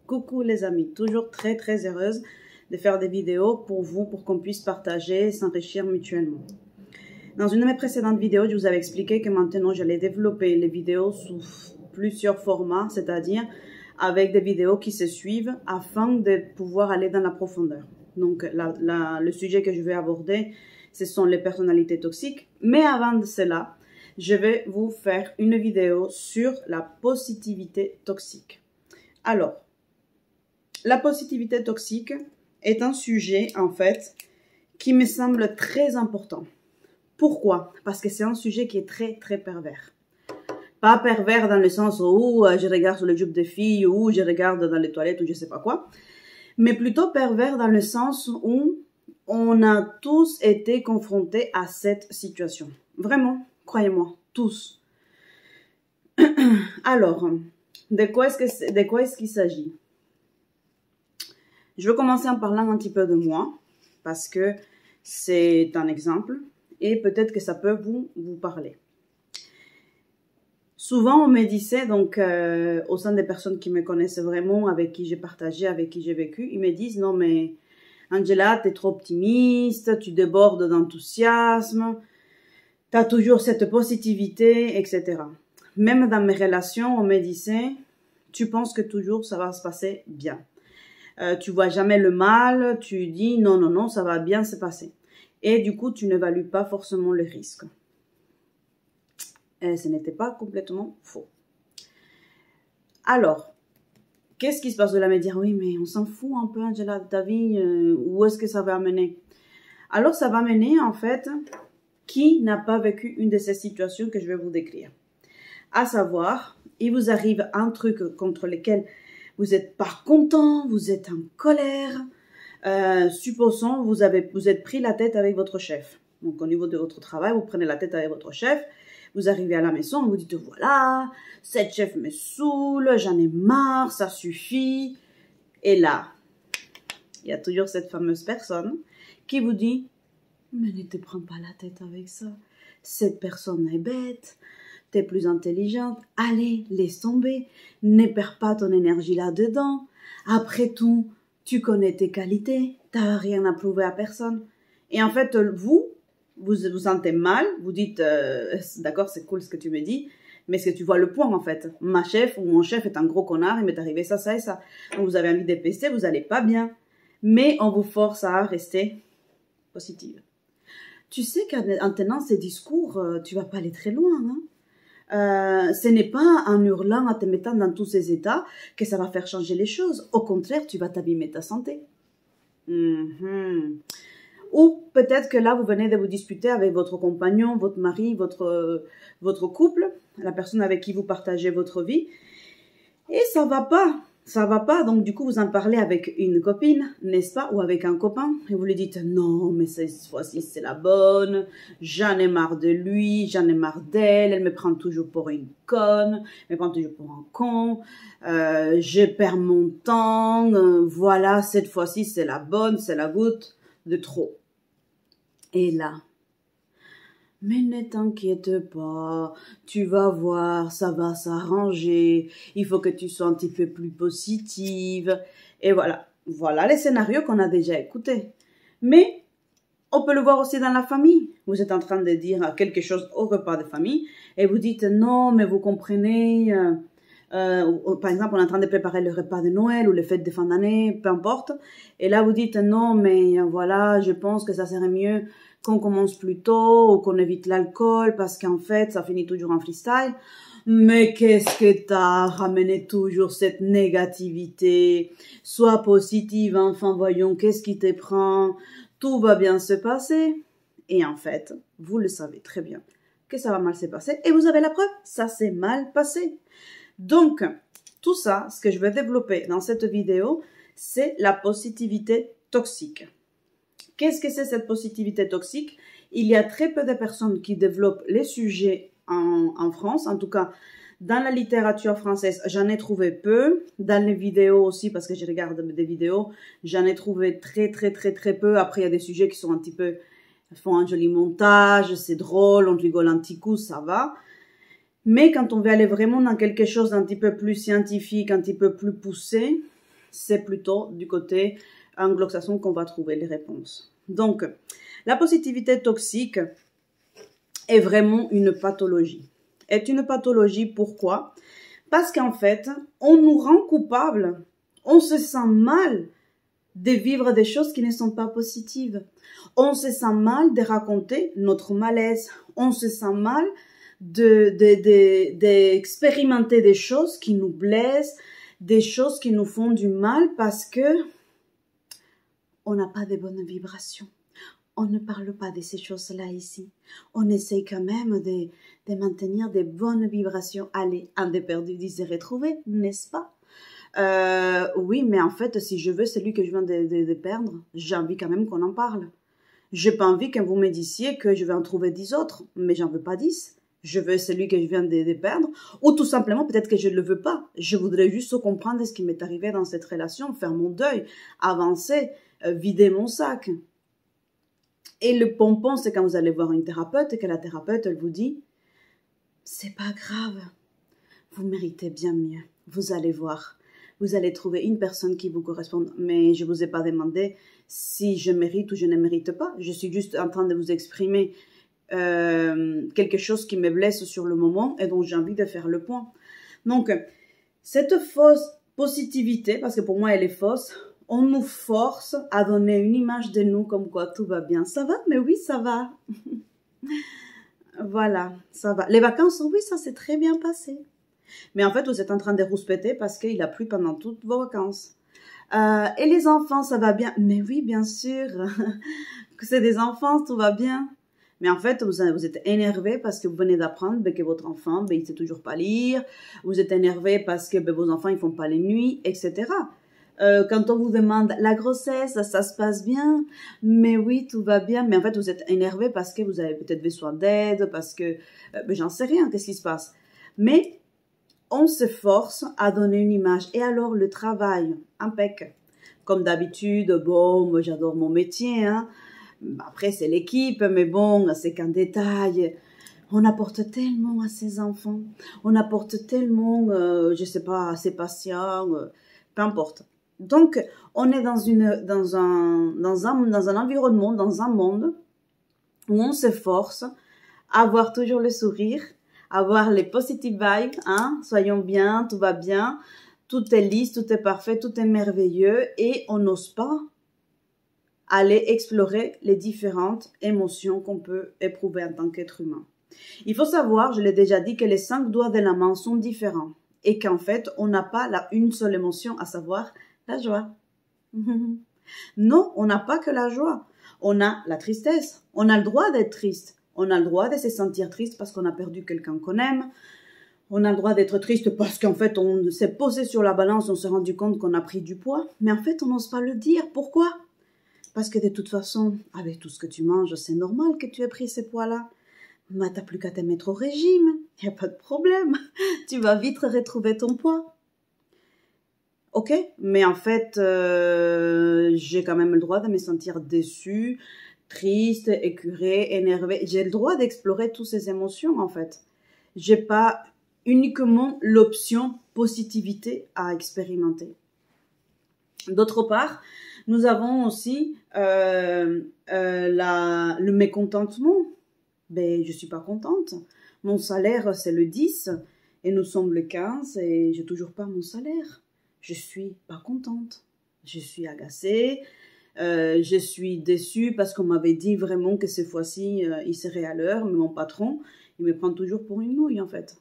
Coucou les amis, toujours très heureuse de faire des vidéos pour vous, pour qu'on puisse partager et s'enrichir mutuellement. Dans une de mes précédentes vidéos, je vous avais expliqué que maintenant j'allais développer les vidéos sous plusieurs formats, c'est-à-dire avec des vidéos qui se suivent afin de pouvoir aller dans la profondeur. Donc le sujet que je vais aborder, ce sont les personnalités toxiques. Mais avant de cela, je vais vous faire une vidéo sur la positivité toxique. Alors, la positivité toxique est un sujet, en fait, qui me semble très important. Pourquoi? Parce que c'est un sujet qui est très pervers. Pas pervers dans le sens où je regarde sur les jupes des filles, ou je regarde dans les toilettes, ou je sais pas quoi. Mais plutôt pervers dans le sens où on a tous été confrontés à cette situation. Vraiment, croyez-moi, tous. Alors, de quoi est-ce qu'il s'agit? Je vais commencer en parlant un petit peu de moi, parce que c'est un exemple, et peut-être que ça peut vous parler. Souvent, on me disait, donc, au sein des personnes qui me connaissent vraiment, avec qui j'ai partagé, avec qui j'ai vécu, ils me disent, non mais, Angela, t'es trop optimiste, tu débordes d'enthousiasme, t'as toujours cette positivité, etc. Même dans mes relations, on me disait, tu penses que toujours ça va se passer bien. Tu vois jamais le mal, tu dis non, ça va bien se passer. Et du coup, tu n'évalues pas forcément le risque. Et ce n'était pas complètement faux. Alors, qu'est-ce qui se passe de là? Me dire, oui, mais on s'en fout un peu, Angela, de ta vie, où est-ce que ça va amener? Alors, ça va mener, en fait, qui n'a pas vécu une de ces situations que je vais vous décrire? À savoir, il vous arrive un truc contre lequel vous n'êtes pas content, vous êtes en colère. Supposons, vous êtes pris la tête avec votre chef. Donc, au niveau de votre travail, vous prenez la tête avec votre chef. Vous arrivez à la maison, vous dites, voilà, cette chef me saoule, j'en ai marre, ça suffit. Et là, il y a toujours cette fameuse personne qui vous dit, mais ne te prends pas la tête avec ça. Cette personne est bête, t'es plus intelligente, allez, laisse tomber, ne perds pas ton énergie là-dedans. Après tout, tu connais tes qualités, t'as rien à prouver à personne. Et en fait, vous sentez mal, vous dites, d'accord, c'est cool ce que tu me dis, mais est-ce que tu vois le point en fait? Ma chef ou mon chef est un gros connard, il m'est arrivé ça, ça et ça. Donc vous avez envie de pester, vous n'allez pas bien. Mais on vous force à rester positive. Tu sais qu'en tenant ces discours, tu vas pas aller très loin, hein? Ce n'est pas en hurlant, en te mettant dans tous ces états que ça va faire changer les choses. Au contraire, tu vas t'abîmer ta santé. Ou peut-être que là, vous venez de vous disputer avec votre compagnon, votre mari, votre couple, la personne avec qui vous partagez votre vie. Et ça va pas. Ça va pas. Donc, du coup, vous en parlez avec une copine, n'est-ce pas? Ou avec un copain. Et vous lui dites, non, mais cette fois-ci, c'est la bonne. J'en ai marre de lui. J'en ai marre d'elle. Elle me prend toujours pour une conne. Elle me prend toujours pour un con. Je perds mon temps. Voilà, cette fois-ci, c'est la bonne. C'est la goutte de trop. Et là, mais ne t'inquiète pas, tu vas voir, ça va s'arranger, il faut que tu sois un petit peu plus positive. Et voilà, voilà les scénarios qu'on a déjà écoutés. Mais on peut le voir aussi dans la famille. Vous êtes en train de dire quelque chose au repas de famille et vous dites non, mais vous comprenez... par exemple, on est en train de préparer le repas de Noël ou les fêtes de fin d'année, peu importe. Et là, vous dites, non, mais voilà, je pense que ça serait mieux qu'on commence plus tôt ou qu'on évite l'alcool parce qu'en fait, ça finit toujours en freestyle. Mais qu'est-ce que t'as ramené toujours cette négativité? Sois positive, enfin, voyons, qu'est-ce qui te prend? Tout va bien se passer. Et en fait, vous le savez très bien que ça va mal se passer. Et vous avez la preuve, ça s'est mal passé. Donc, tout ça, ce que je vais développer dans cette vidéo, c'est la positivité toxique. Qu'est-ce que c'est cette positivité toxique? Il y a très peu de personnes qui développent les sujets en France. En tout cas, dans la littérature française, j'en ai trouvé peu. Dans les vidéos aussi, parce que je regarde des vidéos, j'en ai trouvé très peu. Après, il y a des sujets qui sont un petit peu, font un joli montage, c'est drôle, on rigole un petit coup, ça va. Mais quand on veut aller vraiment dans quelque chose d'un petit peu plus scientifique, un petit peu plus poussé, c'est plutôt du côté anglo-saxon qu'on va trouver les réponses. Donc, la positivité toxique est vraiment une pathologie. Est une pathologie, pourquoi? Parce qu'en fait, on nous rend coupables, on se sent mal de vivre des choses qui ne sont pas positives. On se sent mal de raconter notre malaise. On se sent mal d'expérimenter des choses qui nous blessent, des choses qui nous font du mal parce que on n'a pas de bonnes vibrations. On ne parle pas de ces choses-là ici. On essaye quand même de maintenir des bonnes vibrations. Allez, un des perdus dit se retrouver, n'est-ce pas? Oui, mais en fait, si je veux celui que je viens de perdre, j'ai envie quand même qu'on en parle. J'ai pas envie que vous me disiez que je vais en trouver 10 autres, mais j'en veux pas 10. Je veux celui que je viens de perdre, ou tout simplement, peut-être que je ne le veux pas. Je voudrais juste comprendre ce qui m'est arrivé dans cette relation, faire mon deuil, avancer, vider mon sac. Et le pompon, c'est quand vous allez voir une thérapeute et que la thérapeute, elle vous dit « C'est pas grave, vous méritez bien mieux, vous allez voir. Vous allez trouver une personne qui vous corresponde, mais je ne vous ai pas demandé si je mérite ou je ne mérite pas. Je suis juste en train de vous exprimer quelque chose qui me blesse sur le moment et dont j'ai envie de faire le point. » Donc, cette fausse positivité, parce que pour moi elle est fausse, on nous force à donner une image de nous comme quoi tout va bien. Ça va? Mais oui, ça va. Voilà, ça va. Les vacances, oui, ça s'est très bien passé. Mais en fait, vous êtes en train de rouspéter parce qu'il a plu pendant toutes vos vacances. Et les enfants, ça va bien? Mais oui, bien sûr. Que c'est des enfants, tout va bien. Mais en fait, vous êtes énervé parce que vous venez d'apprendre que votre enfant, il ne sait toujours pas lire. Vous êtes énervé parce que vos enfants, ils font pas les nuits, etc. Quand on vous demande la grossesse, ça se passe bien, mais oui, tout va bien, mais en fait, vous êtes énervé parce que vous avez peut-être besoin d'aide, parce que, j'en sais rien, qu'est-ce qui se passe. Mais, on se force à donner une image. Et alors, le travail, impec. Comme d'habitude, bon, moi, j'adore mon métier, hein. Après, c'est l'équipe, mais bon, c'est qu'un détail. On apporte tellement à ses enfants. On apporte tellement, je sais pas, à ses patients, peu importe. Donc, on est dans un environnement, dans un monde où on s'efforce à avoir toujours le sourire, à avoir les positive vibes, hein, soyons bien, tout va bien, tout est lisse, tout est parfait, tout est merveilleux et on n'ose pas aller explorer les différentes émotions qu'on peut éprouver en tant qu'être humain. Il faut savoir, je l'ai déjà dit, que les 5 doigts de la main sont différents et qu'en fait, on n'a pas une seule émotion, à savoir la joie. Non, on n'a pas que la joie. On a la tristesse. On a le droit d'être triste. On a le droit de se sentir triste parce qu'on a perdu quelqu'un qu'on aime. On a le droit d'être triste parce qu'en fait, on s'est posé sur la balance, on s'est rendu compte qu'on a pris du poids. Mais en fait, on n'ose pas le dire. Pourquoi? Parce que de toute façon, avec tout ce que tu manges, c'est normal que tu aies pris ces poids-là. Mais t'as plus qu'à te mettre au régime. Il n'y a pas de problème. Tu vas vite retrouver ton poids. Ok, mais en fait, j'ai quand même le droit de me sentir déçue, triste, écœurée, énervée. J'ai le droit d'explorer toutes ces émotions, en fait. J'ai pas uniquement l'option positivité à expérimenter. D'autre part, nous avons aussi le mécontentement. Ben, je suis pas contente. Mon salaire, c'est le 10 et nous sommes le 15 et j'ai toujours pas mon salaire. Je suis pas contente, je suis agacée, je suis déçue parce qu'on m'avait dit vraiment que cette fois-ci, il serait à l'heure, mais mon patron, il me prend toujours pour une nouille en fait.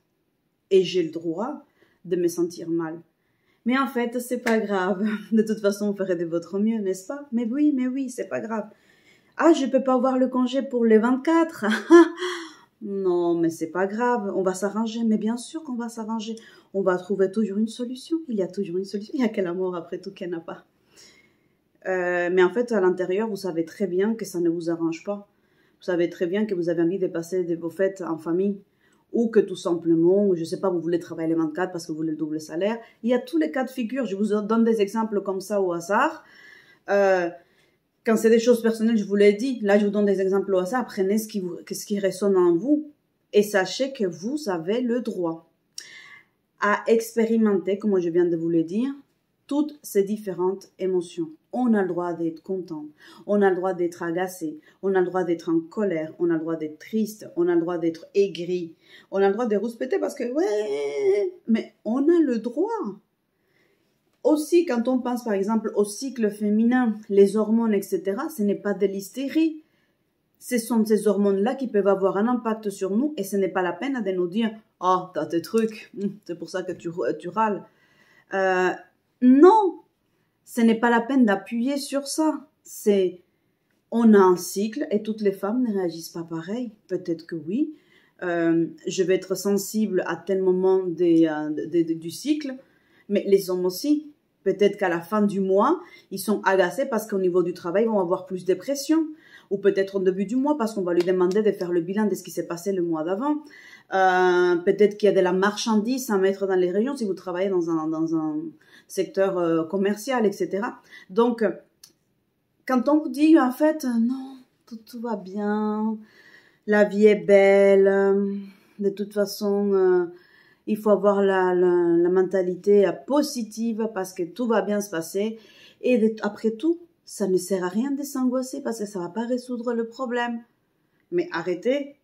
Et j'ai le droit de me sentir mal. Mais en fait, c'est pas grave. De toute façon, vous ferez de votre mieux, n'est-ce pas? Mais oui, c'est pas grave. Ah, je peux pas avoir le congé pour les 24. Non, mais c'est pas grave, on va s'arranger. Mais bien sûr qu'on va s'arranger. On va trouver toujours une solution. Il y a toujours une solution. Il y a quel amour après tout qu'il n'y en a pas. Mais en fait, à l'intérieur, vous savez très bien que ça ne vous arrange pas. Vous savez très bien que vous avez envie de passer vos fêtes en famille. Ou que tout simplement, je ne sais pas, vous voulez travailler les 24 parce que vous voulez le double salaire. Il y a tous les cas de figure. Je vous donne des exemples comme ça au hasard. Quand c'est des choses personnelles, je vous l'ai dit. Là, je vous donne des exemples au hasard. Prenez ce qui résonne en vous. Et sachez que vous avez le droit à expérimenter, comme je viens de vous le dire, toutes ces différentes émotions. On a le droit d'être content, on a le droit d'être agacé, on a le droit d'être en colère, on a le droit d'être triste, on a le droit d'être aigri, on a le droit de rouspéter parce que ouais, mais on a le droit. Aussi, quand on pense par exemple au cycle féminin, les hormones, etc., ce n'est pas de l'hystérie. Ce sont ces hormones-là qui peuvent avoir un impact sur nous et ce n'est pas la peine de nous dire « Oh, t'as tes trucs, c'est pour ça que tu râles. » Non, ce n'est pas la peine d'appuyer sur ça. On a un cycle et toutes les femmes ne réagissent pas pareil. Peut-être que oui. Je vais être sensible à tel moment du cycle, mais les hommes aussi. Peut-être qu'à la fin du mois, ils sont agacés parce qu'au niveau du travail, ils vont avoir plus de pression. Ou peut-être au début du mois parce qu'on va lui demander de faire le bilan de ce qui s'est passé le mois d'avant. Peut-être qu'il y a de la marchandise à mettre dans les rayons si vous travaillez dans un secteur commercial, etc. Donc, quand on vous dit en fait, non, tout va bien, la vie est belle, de toute façon, il faut avoir la mentalité positive parce que tout va bien se passer. Et après tout, ça ne sert à rien de s'angoisser parce que ça ne va pas résoudre le problème. Mais arrêtez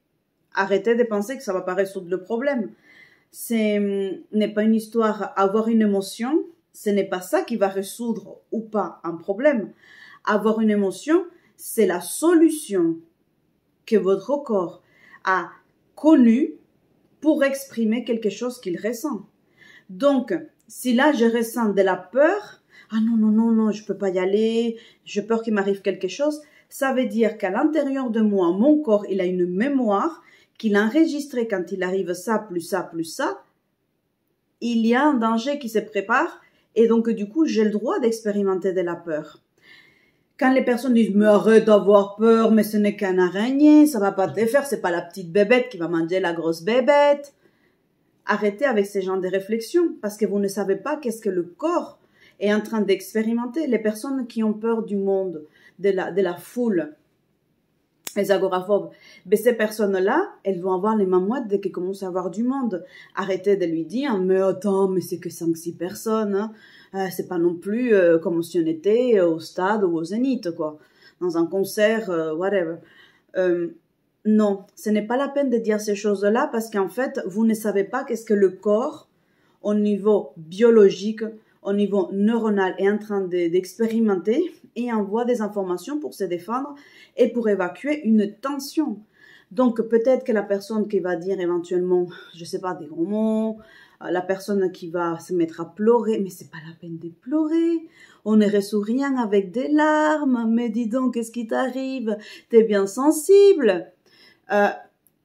de penser que ça ne va pas résoudre le problème. Ce n'est pas une histoire, avoir une émotion, ce n'est pas ça qui va résoudre ou pas un problème. Avoir une émotion, c'est la solution que votre corps a connue pour exprimer quelque chose qu'il ressent. Donc, si là je ressens de la peur, ah non, je peux pas y aller, j'ai peur qu'il m'arrive quelque chose, ça veut dire qu'à l'intérieur de moi, mon corps, il a une mémoire qu'il a enregistrée quand il arrive ça, plus ça, plus ça, il y a un danger qui se prépare et donc du coup, j'ai le droit d'expérimenter de la peur. Quand les personnes disent « mais arrête d'avoir peur, mais ce n'est qu'un araignée, ça va pas te faire, c'est pas la petite bébête qui va manger la grosse bébête ». Arrêtez avec ces genres de réflexions parce que vous ne savez pas qu'est-ce que le corps est en train d'expérimenter. Les personnes qui ont peur du monde, de la foule, les agoraphobes, mais ces personnes-là, elles vont avoir les mains moites dès qu'elles commencent à avoir du monde. Arrêtez de lui dire « mais attends, mais c'est que 5-6 personnes, hein. C'est pas non plus comme si on était au stade ou au Zénith, quoi, dans un concert, whatever. » Non, ce n'est pas la peine de dire ces choses-là parce qu'en fait, vous ne savez pas qu'est-ce que le corps, au niveau biologique, au niveau neuronal, est en train d'expérimenter et envoie des informations pour se défendre et pour évacuer une tension. Donc, peut-être que la personne qui va dire éventuellement, je sais pas, des gros mots, la personne qui va se mettre à pleurer, mais c'est pas la peine de pleurer. On ne résout rien avec des larmes. Mais dis donc, qu'est-ce qui t'arrive? T'es bien sensible.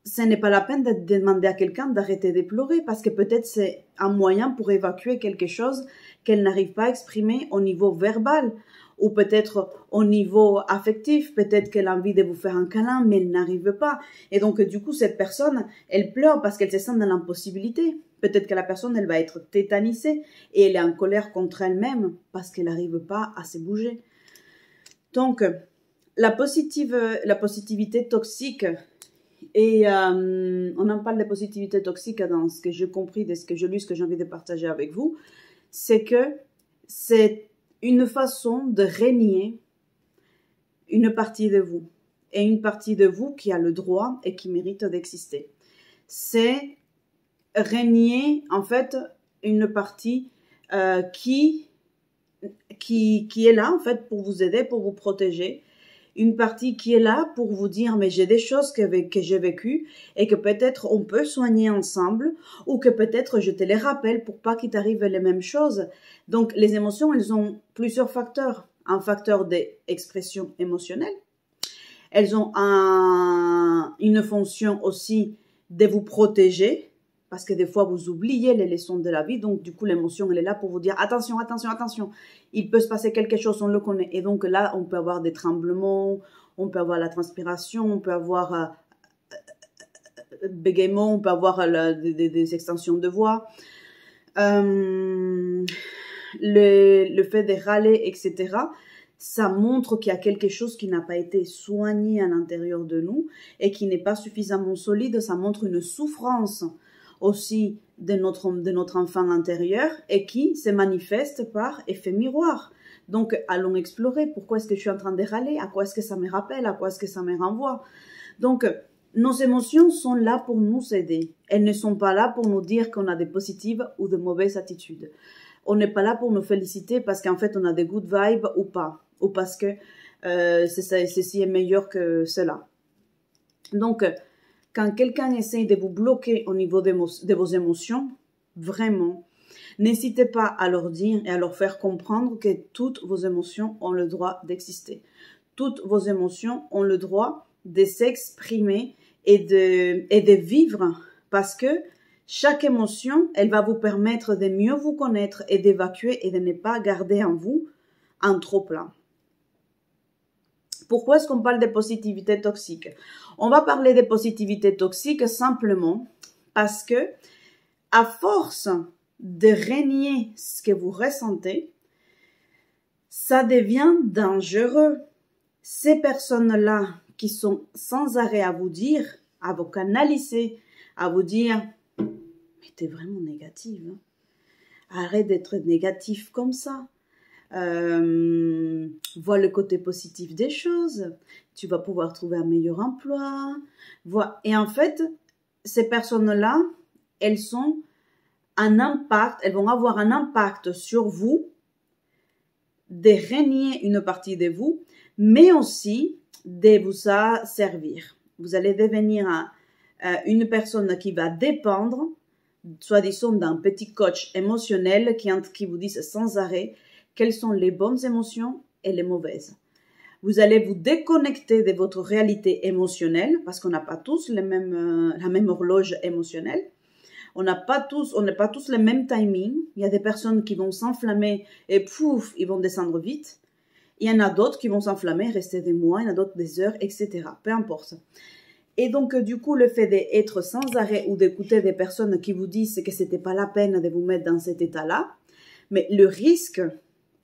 Ce n'est pas la peine de demander à quelqu'un d'arrêter de pleurer parce que peut-être c'est un moyen pour évacuer quelque chose qu'elle n'arrive pas à exprimer au niveau verbal ou peut-être au niveau affectif. Peut-être qu'elle a envie de vous faire un câlin, mais elle n'arrive pas. Et donc, du coup, cette personne, elle pleure parce qu'elle se sent dans l'impossibilité. Peut-être que la personne, elle va être tétanisée et elle est en colère contre elle-même parce qu'elle n'arrive pas à se bouger. Donc, la positivité toxique, et on en parle de positivité toxique dans ce que j'ai compris, de ce que j'ai lu, ce que j'ai envie de partager avec vous, c'est que c'est une façon de régner une partie de vous. Et une partie de vous qui a le droit et qui mérite d'exister. C'est régner, en fait, une partie qui est là, en fait, pour vous aider, pour vous protéger. Une partie qui est là pour vous dire, mais j'ai des choses que j'ai vécues et que peut-être on peut soigner ensemble ou que peut-être je te les rappelle pour pas qu'il t'arrive les mêmes choses. Donc, les émotions, elles ont plusieurs facteurs. Un facteur d'expression émotionnelle. Elles ont une fonction aussi de vous protéger parce que des fois, vous oubliez les leçons de la vie. Donc, du coup, l'émotion, elle est là pour vous dire « Attention, attention, attention, il peut se passer quelque chose, on le connaît. » Et donc là, on peut avoir des tremblements, on peut avoir la transpiration, on peut avoir bégaiement, on peut avoir des extensions de voix. Le fait de râler, etc., ça montre qu'il y a quelque chose qui n'a pas été soigné à l'intérieur de nous et qui n'est pas suffisamment solide. Ça montre une souffrance aussi de notre enfant intérieur et qui se manifeste par effet miroir. Donc, allons explorer pourquoi est-ce que je suis en train de râler, à quoi est-ce que ça me rappelle, à quoi est-ce que ça me renvoie. Donc, nos émotions sont là pour nous aider. Elles ne sont pas là pour nous dire qu'on a des positives ou de mauvaises attitudes. On n'est pas là pour nous féliciter parce qu'en fait, on a des good vibes ou pas. Ou parce que ceci est meilleur que cela. Donc, quand quelqu'un essaye de vous bloquer au niveau de vos émotions, vraiment, n'hésitez pas à leur dire et à leur faire comprendre que toutes vos émotions ont le droit d'exister. Toutes vos émotions ont le droit de s'exprimer et de vivre parce que chaque émotion, elle va vous permettre de mieux vous connaître et d'évacuer et de ne pas garder en vous un trop-plein. Pourquoi est-ce qu'on parle de positivité toxique? On va parler de positivité toxique simplement parce que, à force de renier ce que vous ressentez, ça devient dangereux. Ces personnes-là qui sont sans arrêt à vous dire, à vous canaliser, à vous dire « Mais t'es vraiment négative, hein? Arrête d'être négatif comme ça. Vois le côté positif des choses, tu vas pouvoir trouver un meilleur emploi. » Et en fait, ces personnes-là, elles vont avoir un impact sur vous, de renier une partie de vous, mais aussi de vous servir. Vous allez devenir une personne qui va dépendre, soit disons d'un petit coach émotionnel qui vous dise sans arrêt quelles sont les bonnes émotions et les mauvaises. Vous allez vous déconnecter de votre réalité émotionnelle parce qu'on n'a pas tous la même horloge émotionnelle. On n'est pas tous le même timing. Il y a des personnes qui vont s'enflammer et pouf, ils vont descendre vite. Il y en a d'autres qui vont s'enflammer, rester des mois, il y en a d'autres des heures, etc. Peu importe. Et donc, du coup, le fait d'être sans arrêt ou d'écouter des personnes qui vous disent que c'était pas la peine de vous mettre dans cet état-là, mais le risque,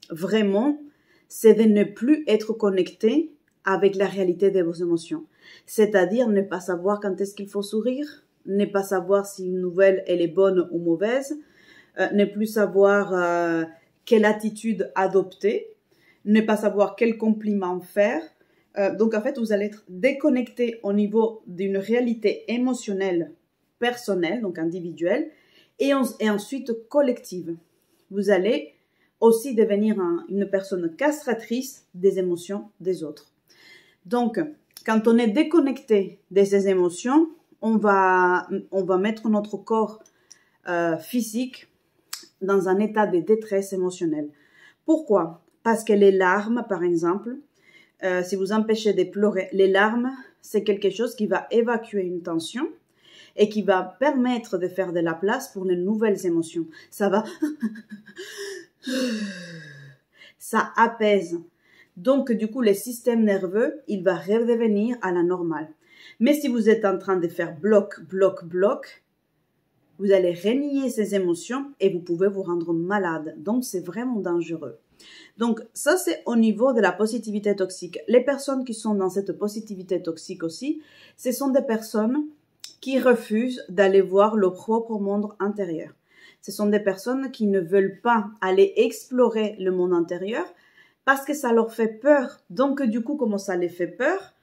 vraiment, c'est de ne plus être connecté avec la réalité de vos émotions. C'est-à-dire ne pas savoir quand est-ce qu'il faut sourire, ne pas savoir si une nouvelle elle est bonne ou mauvaise, ne plus savoir quelle attitude adopter, ne pas savoir quel compliment faire. Donc, en fait, vous allez être déconnecté au niveau d'une réalité émotionnelle personnelle, donc individuelle, et ensuite collective. Vous allez aussi devenir une personne castratrice des émotions des autres. Donc, quand on est déconnecté de ces émotions, on va mettre notre corps physique dans un état de détresse émotionnelle. Pourquoi? Parce que les larmes, par exemple, si vous empêchez de pleurer, les larmes, c'est quelque chose qui va évacuer une tension et qui va permettre de faire de la place pour les nouvelles émotions. Ça va... ça apaise. Donc, du coup, le système nerveux, il va redevenir à la normale. Mais si vous êtes en train de faire bloc, bloc, bloc, vous allez renier ces émotions et vous pouvez vous rendre malade. Donc, c'est vraiment dangereux. Donc, ça, c'est au niveau de la positivité toxique. Les personnes qui sont dans cette positivité toxique aussi, ce sont des personnes qui refusent d'aller voir leur propre monde intérieur. Ce sont des personnes qui ne veulent pas aller explorer le monde intérieur parce que ça leur fait peur. Donc, du coup, comme ça les fait peur,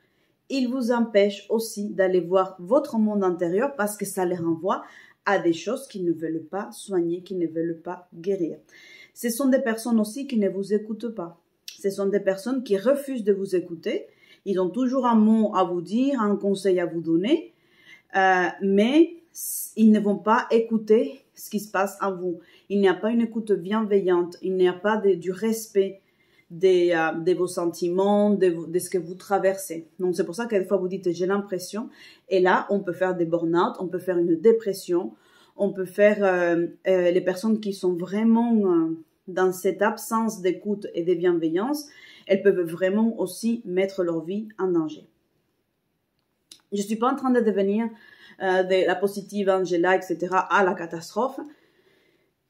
ils vous empêchent aussi d'aller voir votre monde intérieur parce que ça les renvoie à des choses qu'ils ne veulent pas soigner, qu'ils ne veulent pas guérir. Ce sont des personnes aussi qui ne vous écoutent pas. Ce sont des personnes qui refusent de vous écouter. Ils ont toujours un mot à vous dire, un conseil à vous donner, mais ils ne vont pas écouter ce qui se passe en vous. Il n'y a pas une écoute bienveillante, il n'y a pas du respect de vos sentiments, de ce que vous traversez. Donc, c'est pour ça que des fois, vous dites « j'ai l'impression ». Et là, on peut faire des burn-out, on peut faire une dépression, on peut faire les personnes qui sont vraiment dans cette absence d'écoute et de bienveillance, elles peuvent vraiment aussi mettre leur vie en danger. Je ne suis pas en train de devenir de la positive Angela, etc., à la catastrophe,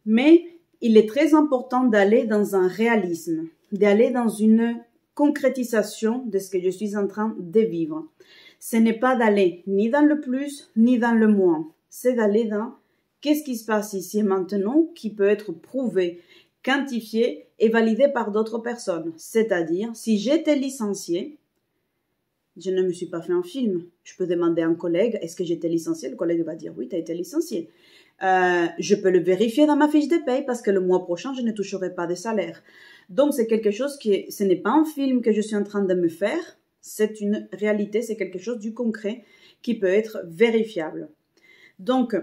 mais il est très important d'aller dans un réalisme, d'aller dans une concrétisation de ce que je suis en train de vivre. Ce n'est pas d'aller ni dans le plus, ni dans le moins. C'est d'aller dans Qu'est-ce qui se passe ici et maintenant qui peut être prouvé, quantifié et validé par d'autres personnes? C'est-à-dire, si j'étais licenciée, je ne me suis pas fait un film. Je peux demander à un collègue, est-ce que j'étais licenciée? Le collègue va dire, oui, tu as été licenciée. Je peux le vérifier dans ma fiche de paye parce que le mois prochain, je ne toucherai pas de salaire. Donc, c'est quelque chose ce n'est pas un film que je suis en train de me faire, c'est une réalité, c'est quelque chose du concret qui peut être vérifiable. Donc,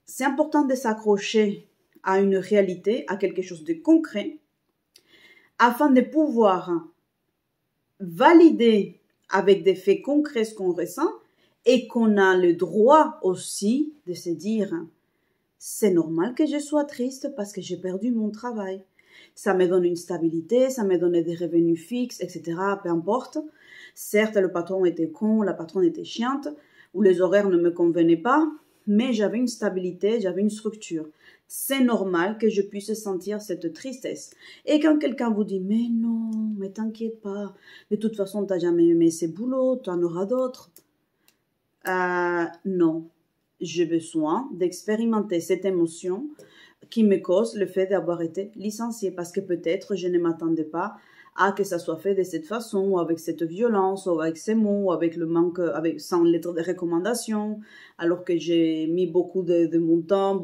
c'est important de s'accrocher à une réalité, à quelque chose de concret, afin de pouvoir valider avec des faits concrets ce qu'on ressent et qu'on a le droit aussi de se dire c'est normal que je sois triste parce que j'ai perdu mon travail. Ça me donne une stabilité, ça me donne des revenus fixes, etc. Peu importe. Certes, le patron était con, la patronne était chiante, ou les horaires ne me convenaient pas, mais j'avais une stabilité, j'avais une structure. C'est normal que je puisse sentir cette tristesse. Et quand quelqu'un vous dit « Mais non, mais t'inquiète pas, de toute façon, t'as jamais aimé ces boulots, t'en auras d'autres. » Non, j'ai besoin d'expérimenter cette émotion qui me cause le fait d'avoir été licenciée parce que peut-être je ne m'attendais pas à que ça soit fait de cette façon, ou avec cette violence, ou avec ces mots, ou avec le manque, sans lettre de recommandation, alors que j'ai mis beaucoup de mon temps,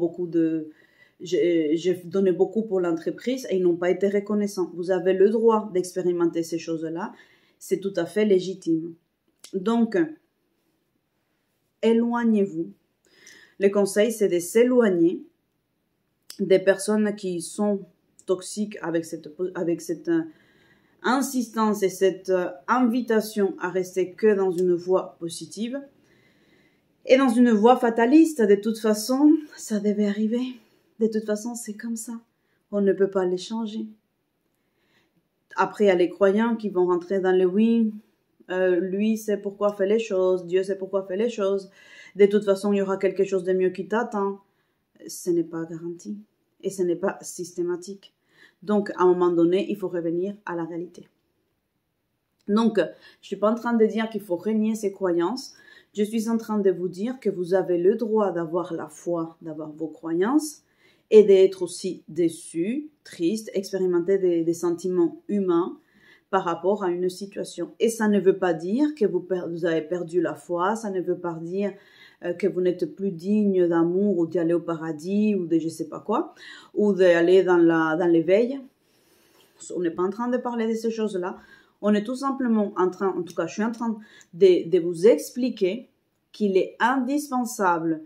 j'ai donné beaucoup pour l'entreprise et ils n'ont pas été reconnaissants. Vous avez le droit d'expérimenter ces choses-là, c'est tout à fait légitime. Donc, éloignez-vous. Le conseil, c'est de s'éloigner des personnes qui sont toxiques avec cette insistance et cette invitation à rester que dans une voie positive et dans une voie fataliste. De toute façon, ça devait arriver. De toute façon, c'est comme ça. On ne peut pas les changer. Après, il y a les croyants qui vont rentrer dans le oui. Lui sait pourquoi fait les choses. Dieu sait pourquoi fait les choses. De toute façon, il y aura quelque chose de mieux qui t'attend. Ce n'est pas garanti. Et ce n'est pas systématique. Donc, à un moment donné, il faut revenir à la réalité. Donc, je ne suis pas en train de dire qu'il faut renier ses croyances. Je suis en train de vous dire que vous avez le droit d'avoir la foi, d'avoir vos croyances et d'être aussi déçu, triste, expérimenter des sentiments humains par rapport à une situation. Et ça ne veut pas dire que vous avez perdu la foi, ça ne veut pas dire que vous n'êtes plus digne d'amour ou d'aller au paradis ou de je sais pas quoi, ou d'aller dans l'éveil. On n'est pas en train de parler de ces choses-là. On est tout simplement en tout cas, je suis en train de vous expliquer qu'il est indispensable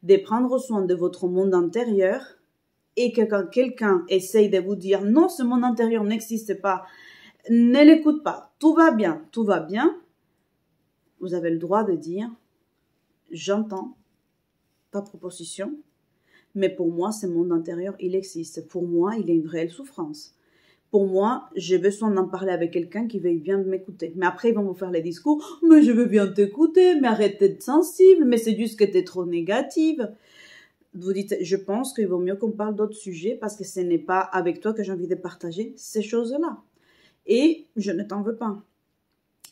de prendre soin de votre monde intérieur et que quand quelqu'un essaye de vous dire non, ce monde intérieur n'existe pas, ne l'écoute pas, tout va bien, vous avez le droit de dire j'entends ta proposition, mais pour moi, ce monde intérieur, il existe. Pour moi, il y a une réelle souffrance. Pour moi, j'ai besoin d'en parler avec quelqu'un qui veuille bien m'écouter. Mais après, ils vont vous faire les discours. Mais je veux bien t'écouter, mais arrête d'être sensible, mais c'est juste que t'es trop négative. Vous dites, je pense qu'il vaut mieux qu'on parle d'autres sujets parce que ce n'est pas avec toi que j'ai envie de partager ces choses-là. Et je ne t'en veux pas.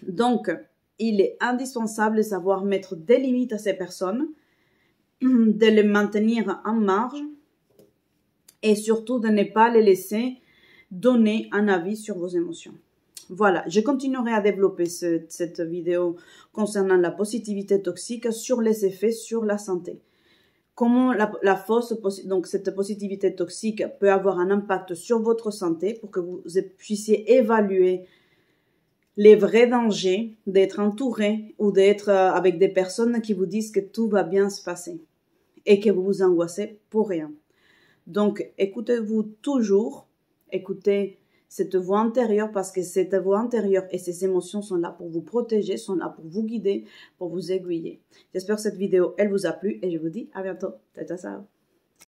Donc, il est indispensable de savoir mettre des limites à ces personnes, de les maintenir en marge et surtout de ne pas les laisser donner un avis sur vos émotions. Voilà, je continuerai à développer cette vidéo concernant la positivité toxique sur les effets sur la santé. Comment donc cette positivité toxique peut avoir un impact sur votre santé pour que vous puissiez évaluer les vrais dangers d'être entouré ou d'être avec des personnes qui vous disent que tout va bien se passer et que vous vous angoissez pour rien. Donc, écoutez-vous toujours, écoutez cette voix intérieure parce que cette voix intérieure et ces émotions sont là pour vous protéger, sont là pour vous guider, pour vous aiguiller. J'espère que cette vidéo, elle vous a plu et je vous dis à bientôt. Ciao, ciao.